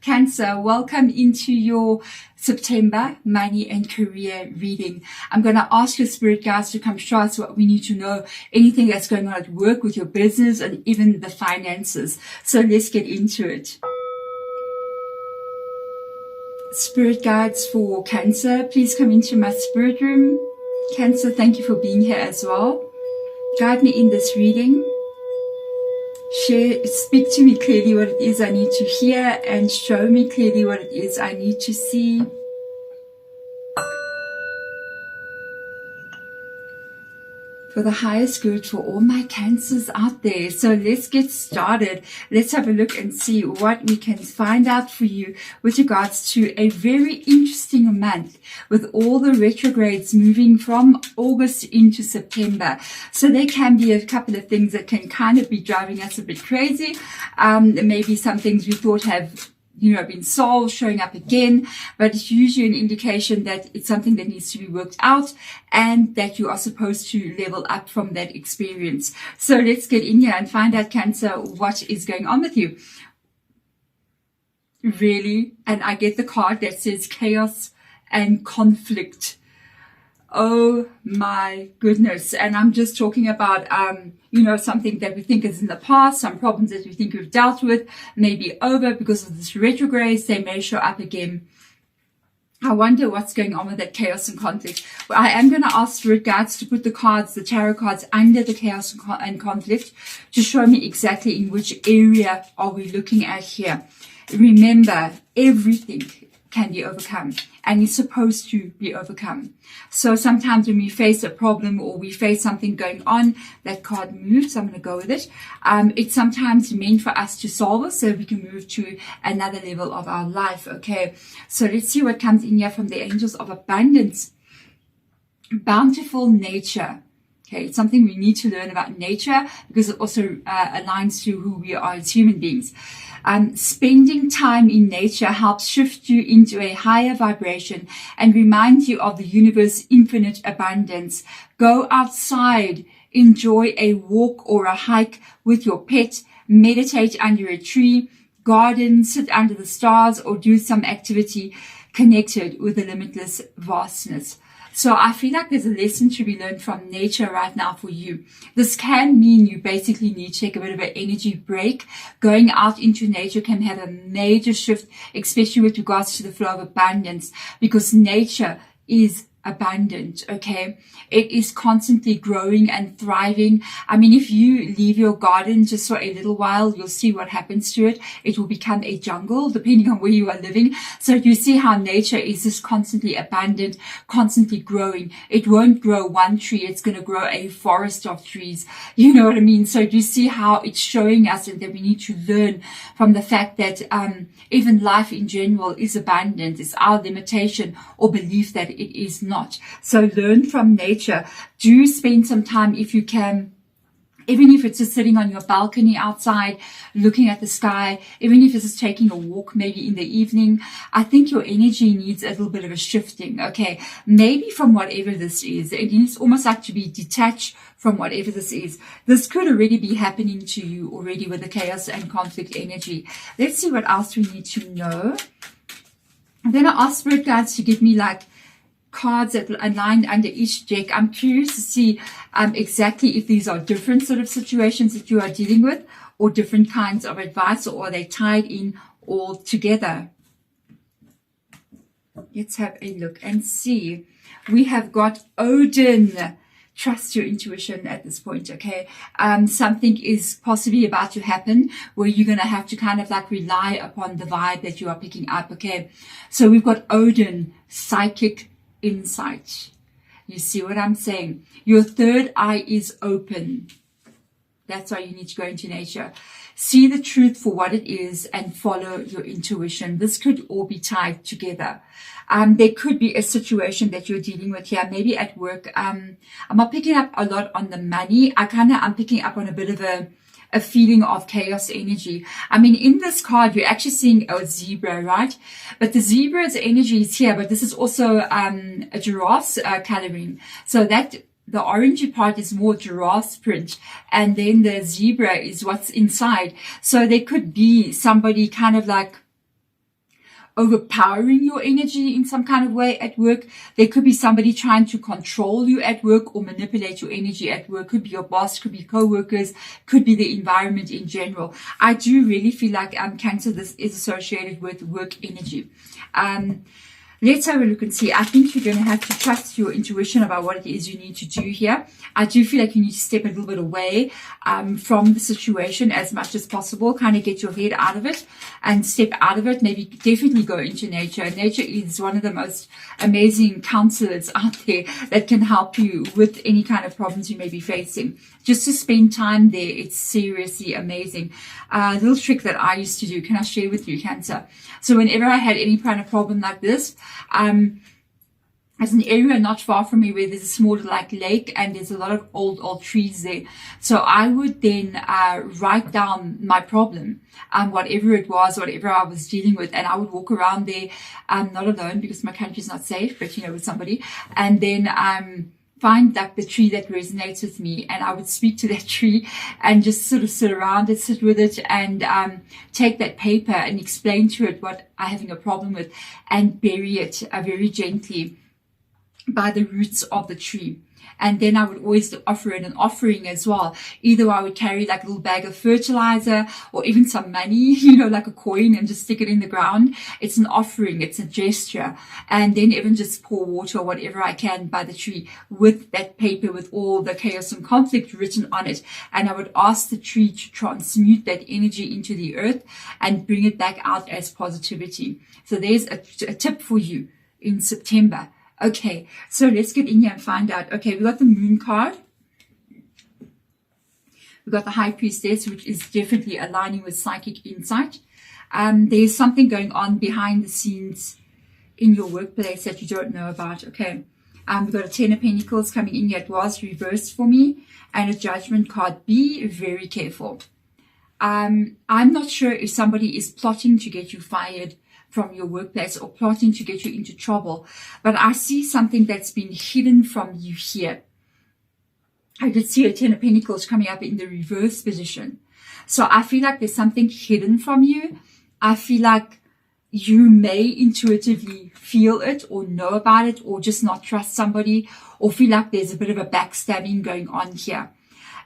Cancer, welcome into your September money and career reading. I'm going to ask your spirit guides to come show us what we need to know, anything that's going on at work, with your business, and even the finances. So let's get into it. Spirit guides for Cancer, please come into my spirit room. Cancer, thank you for being here as well. Guide me in this reading. Speak to me clearly what it is I need to hear, and show me clearly what it is I need to see. For the highest good for all my Cancers out there. So let's get started. Let's have a look and see what we can find out for you with regards to a very interesting month, with all the retrogrades moving from August into September. So there can be a couple of things that can kind of be driving us a bit crazy. Maybe some things we thought have been solved, showing up again, but it's usually an indication that it's something that needs to be worked out and that you are supposed to level up from that experience. So let's get in here and find out, Cancer, what is going on with you. Really? And I get the card that says chaos and conflict. Oh my goodness. And I'm just talking about, something that we think is in the past, some problems that we think we've dealt with, maybe over because of this retrograde. They may show up again. I wonder what's going on with that chaos and conflict. Well, I am going to ask spirit guides to put the cards, the tarot cards, under the chaos and conflict to show me exactly in which area are we looking at here. Remember, everything can be overcome and is supposed to be overcome. So sometimes when we face a problem or we face something going on, that card moves. I'm going to go with it. It's sometimes meant for us to solve it so we can move to another level of our life. Okay, so let's see what comes in here from the angels of abundance. Bountiful nature. Okay, it's something we need to learn about nature because it also aligns to who we are as human beings. Spending time in nature helps shift you into a higher vibration and remind you of the universe's infinite abundance. Go outside, enjoy a walk or a hike with your pet, meditate under a tree, garden, sit under the stars, or do some activity connected with the limitless vastness. So I feel like there's a lesson to be learned from nature right now for you. This can mean you basically need to take a bit of an energy break. Going out into nature can have a major shift, especially with regards to the flow of abundance, because nature is abundant. Okay, it is constantly growing and thriving. I mean, if you leave your garden just for a little while, you'll see what happens to it. It will become a jungle depending on where you are living. So you see how nature is just constantly abundant, constantly growing. It won't grow one tree, it's going to grow a forest of trees. You know what I mean? So you see how it's showing us that we need to learn from the fact that even life in general is abundant. It's our limitation or belief that it is not. So learn from nature. Do spend some time, if you can, even if it's just sitting on your balcony outside, looking at the sky, even if it's just taking a walk, maybe in the evening. I think your energy needs a little bit of a shifting. Okay, maybe from whatever this is. It needs almost like to be detached from whatever this is. This could already be happening to you already with the chaos and conflict energy. Let's see what else we need to know. I'm going to ask spirit guides to give me like cards that will align under each deck. I'm curious to see exactly if these are different sort of situations that you are dealing with, or different kinds of advice, or are they tied in all together. Let's have a look and see. We have got Odin. Trust your intuition at this point, okay? Something is possibly about to happen where you're going to have to kind of like rely upon the vibe that you are picking up, okay? So we've got Odin, psychic insight. You see what I'm saying? Your third eye is open. That's why you need to go into nature. See the truth for what it is and follow your intuition. This could all be tied together. There could be a situation that you're dealing with here, maybe at work. I'm not picking up a lot on the money. I'm picking up on a bit of a feeling of chaos energy. I mean, in this card, you're actually seeing a zebra, right? But the zebra's energy is here, but this is also a giraffe's coloring. So that the orangey part is more giraffe's print, and then the zebra is what's inside. So there could be somebody kind of like overpowering your energy in some kind of way at work. There could be somebody trying to control you at work or manipulate your energy at work. Could be your boss, could be co-workers, could be the environment in general. I do really feel like Cancer, this is associated with work energy. Let's have a look and see. I think you're going to have to trust your intuition about what it is you need to do here. I do feel like you need to step a little bit away from the situation as much as possible. Kind of get your head out of it and step out of it. Maybe definitely go into nature. Nature is one of the most amazing counselors out there that can help you with any kind of problems you may be facing. Just to spend time there, it's seriously amazing. A little trick that I used to do, can I share with you, Cancer? So whenever I had any kind of problem like this, there's an area not far from me where there's a small like lake and there's a lot of old trees there. So I would then write down my problem, whatever it was, whatever I was dealing with, and I would walk around there, not alone because my country's not safe, but with somebody, and then find like the tree that resonates with me, and I would speak to that tree and just sort of sit around it, sit with it, and take that paper and explain to it what I'm having a problem with and bury it very gently by the roots of the tree. And then I would always offer it an offering as well. Either I would carry like a little bag of fertilizer or even some money, like a coin, and just stick it in the ground. It's an offering. It's a gesture. And then even just pour water or whatever I can by the tree with that paper with all the chaos and conflict written on it. And I would ask the tree to transmute that energy into the earth and bring it back out as positivity. So there's a tip for you in September. Okay, so let's get in here and find out. Okay, we got the Moon card. We got the High Priestess, which is definitely aligning with psychic insight. There's something going on behind the scenes in your workplace that you don't know about. Okay, we've got a Ten of Pentacles coming in here. It was reversed for me, and a Judgment card. Be very careful. I'm not sure if somebody is plotting to get you fired from your workplace or plotting to get you into trouble, but I see something that's been hidden from you here. I did see a Ten of Pentacles coming up in the reverse position. So I feel like there's something hidden from you. I feel like you may intuitively feel it or know about it, or just not trust somebody, or feel like there's a bit of a backstabbing going on here.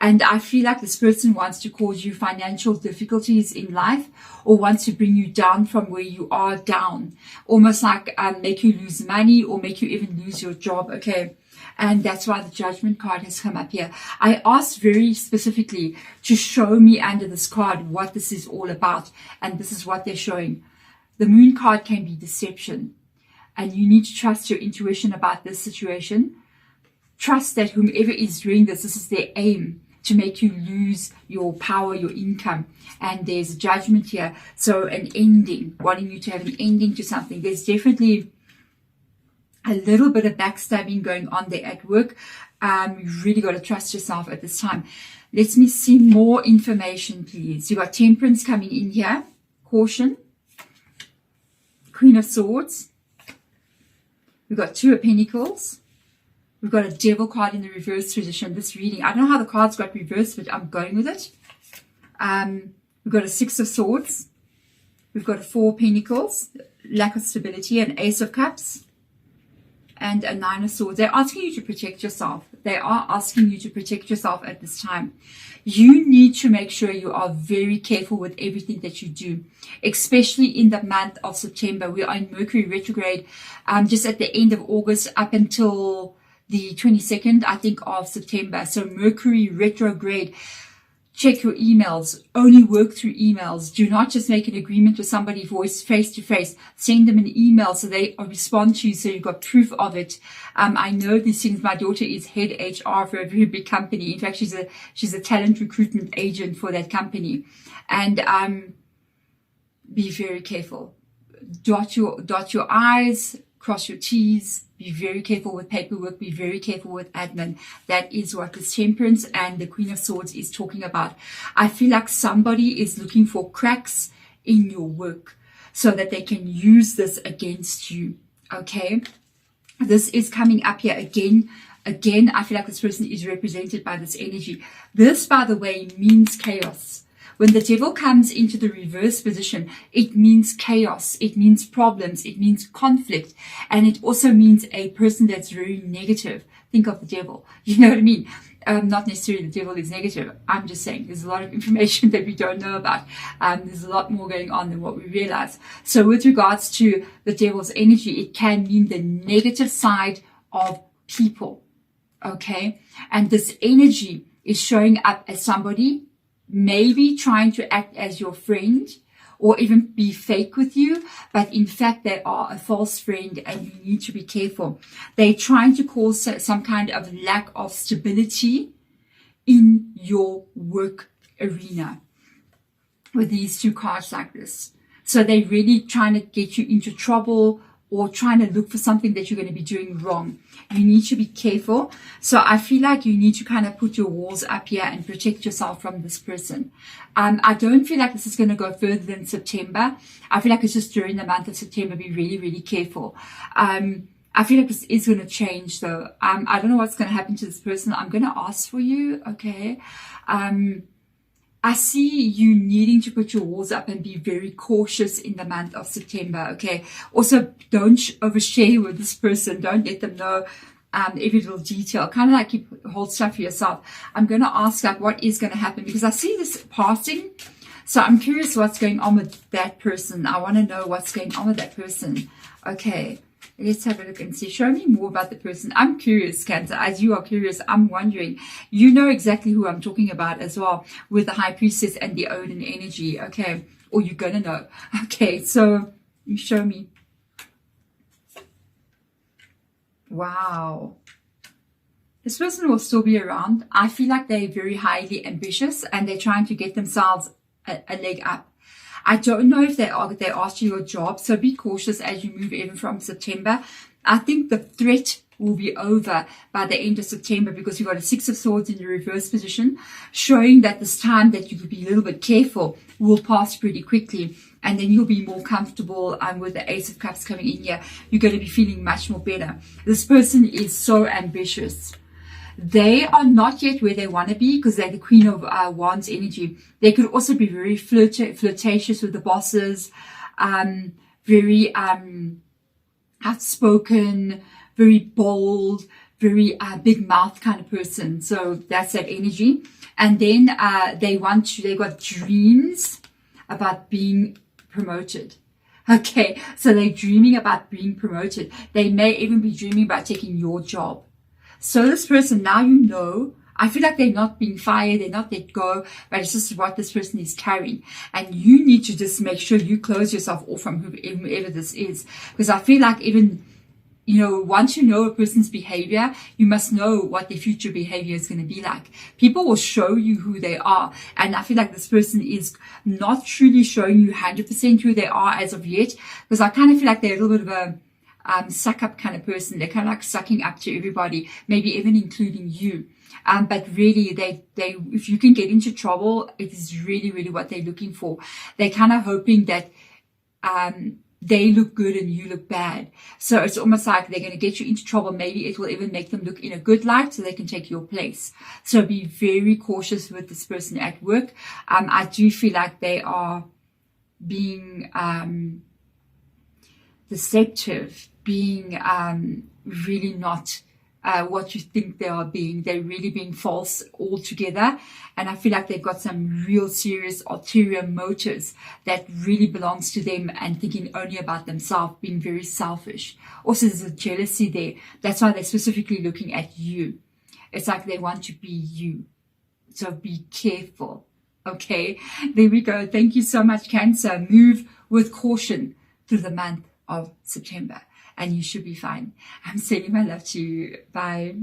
And I feel like this person wants to cause you financial difficulties in life, or wants to bring you down from where you are down. Almost like make you lose money or make you even lose your job. Okay. And that's why the Judgment card has come up here. I asked very specifically to show me under this card what this is all about. And this is what they're showing. The Moon card can be deception. And you need to trust your intuition about this situation. Trust that whomever is doing this, this is their aim, to make you lose your power, your income. And there's a Judgment here. So an ending, wanting you to have an ending to something. There's definitely a little bit of backstabbing going on there at work. You really got to trust yourself at this time. Let me see more information, please. You got Temperance coming in here. Caution. Queen of Swords. We've got Two of Pentacles. We've got a Devil card in the reverse position. This reading, I don't know how the cards got reversed, but I'm going with it. We've got a Six of Swords. We've got a Four of Pentacles, lack of stability, an Ace of Cups, and a Nine of Swords. They're asking you to protect yourself. They are asking you to protect yourself at this time. You need to make sure you are very careful with everything that you do, especially in the month of September. We are in Mercury retrograde just at the end of August up until the 22nd, I think, of September. So Mercury retrograde. Check your emails. Only work through emails. Do not just make an agreement with somebody face to face. Send them an email so they respond to you, so you've got proof of it. I know these things. My daughter is head HR for a very big company. In fact, she's a talent recruitment agent for that company. And be very careful. Dot your I's, cross your T's. Be very careful with paperwork. Be very careful with admin. That is what this Temperance and the Queen of Swords is talking about. I feel like somebody is looking for cracks in your work so that they can use this against you. Okay. This is coming up here again. Again, I feel like this person is represented by this energy. This, by the way, means chaos. When the devil comes into the reverse position, it means chaos, it means problems, it means conflict, and it also means a person that's very negative. Think of the devil. You know what I mean? Not necessarily the devil is negative. I'm just saying there's a lot of information that we don't know about. There's a lot more going on than what we realize. So with regards to the devil's energy, it can mean the negative side of people. Okay? And this energy is showing up as somebody maybe trying to act as your friend or even be fake with you, but in fact they are a false friend and you need to be careful. They're trying to cause some kind of lack of stability in your work arena with these two cards like this. So they're really trying to get you into trouble or trying to look for something that you're going to be doing wrong. You need to be careful. So I feel like you need to kind of put your walls up here and protect yourself from this person. I don't feel like this is going to go further than September. I feel like it's just during the month of September. Be really, really careful. I feel like this is going to change though. I don't know what's going to happen to this person. I'm going to ask for you. Okay. I see you needing to put your walls up and be very cautious in the month of September, okay? Also, don't overshare with this person. Don't let them know every little detail. Kind of like you hold stuff for yourself. I'm going to ask, like, what is going to happen? Because I see this passing. So I'm curious what's going on with that person. I want to know what's going on with that person. Okay. Let's have a look and see. Show me more about the person. I'm curious, Cancer. As you are curious, I'm wondering. You know exactly who I'm talking about as well with the High Priestess and the Odin energy. Okay. Or you're going to know. Okay. So you show me. Wow. This person will still be around. I feel like they're very highly ambitious and they're trying to get themselves a leg up. I don't know if they asked you your job, so be cautious as you move even from September. I think the threat will be over by the end of September because you've got a Six of Swords in the reverse position, showing that this time that you could be a little bit careful will pass pretty quickly. And then you'll be more comfortable with the Ace of Cups coming in here. You're going to be feeling much more better. This person is so ambitious. They are not yet where they want to be because they're the Queen of Wands energy. They could also be very flirtatious with the bosses, very outspoken, very bold, very big mouth kind of person. So that's that energy. And then they've got dreams about being promoted. Okay, so they're dreaming about being promoted. They may even be dreaming about taking your job. So this person, now you know, I feel like they're not being fired, they're not let go, but it's just what this person is carrying. And you need to just make sure you close yourself off from whoever this is. Because I feel like even, you know, once you know a person's behavior, you must know what their future behavior is going to be like. People will show you who they are. And I feel like this person is not truly showing you 100% who they are as of yet. Because I kind of feel like they're a little bit of a suck up kind of person. They're kind of like sucking up to everybody, maybe even including you. But really, they if you can get into trouble, it is really, really what they're looking for. They're kind of hoping that they look good and you look bad. So it's almost like they're going to get you into trouble. Maybe it will even make them look in a good light so they can take your place. So be very cautious with this person at work. I do feel like they are being deceptive, being really not what you think they are being. They're really being false altogether. And I feel like they've got some real serious ulterior motives that really belongs to them and thinking only about themselves, being very selfish. Also, there's a jealousy there. That's why they're specifically looking at you. It's like they want to be you. So be careful. Okay, there we go. Thank you so much, Cancer. Move with caution through the month of September and you should be fine. I'm sending my love to you. Bye.